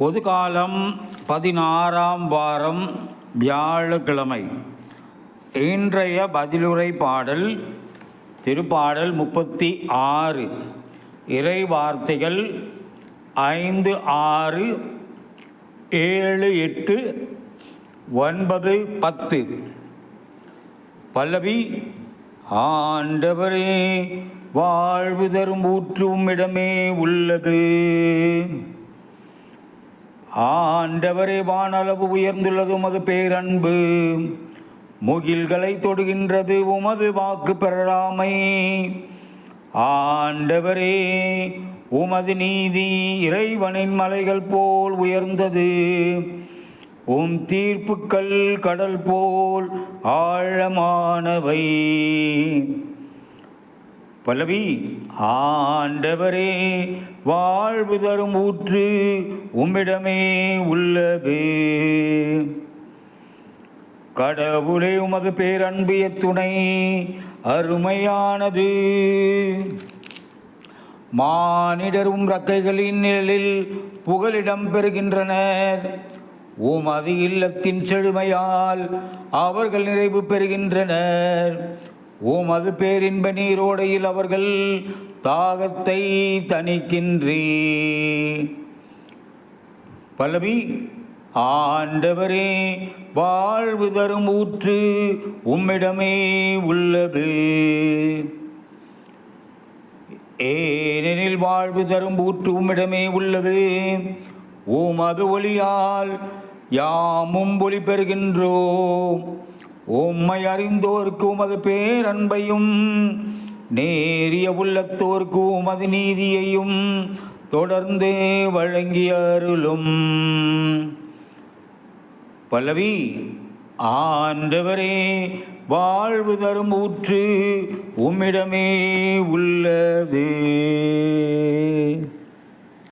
பொதுகாலம் 16ஆம் வாரம் வியாழக்கிழமை. இன்றைய பதிலுரை பாடல் திருப்பாடல் 36. இறை வார்த்தைகள் 5, 6, 7, 8, 9, 10. பல்லவி: ஆண்டவரே, வாழ்வு தரும் ஊற்று உம்மிடமே உள்ளது. ஆண்டவரே, வானளவு உயர்ந்துள்ளது உமது பேரன்பு, முகில்களை தொடுகின்றது உமது வாக்கு பெறாமை. ஆண்டவரே, உமது நீதி இறைவனின் மலைகள் போல் உயர்ந்தது, உம் தீர்ப்புக்கள் கடல் போல் ஆழமானவை. பல்லவி: ஆண்டவரே, வாழ்வு தரும் ஊற்று உம்மிடமே உள்ளது. கடவுளே, உமது பேரன்பு எத்துணை அருமையானது. மானிடரும் இறக்கைகளின் நிழலில் புகலிடம் பெறுகின்றனர். உமது இல்லத்தின் செழுமையால் அவர்கள் நிறைவு பெறுகின்றனர். உமது பேரின்ப நீரோடையில் அவர்கள் தாகத்தை தணிக்கின்றீர். பல்லவி: ஆண்டவரே, வாழ்வு தரும் ஊற்று உம்மிடமே உள்ளது. ஏனெனில் வாழ்வு தரும் ஊற்று உம்மிடமே உள்ளது. உமது ஒளியால் யாமும் ஒளி பெறுகின்றோம். உம்மை அறிந்தோர்க்கு உமது பேரன்பையும், நேரிய உள்ளத்தோர்க்கு உமது நீதியையும் தொடர்ந்து வழங்கி அருளும். பல்லவி: ஆண்டவரே, வாழ்வு தரும் ஊற்று உம்மிடமே உள்ளது.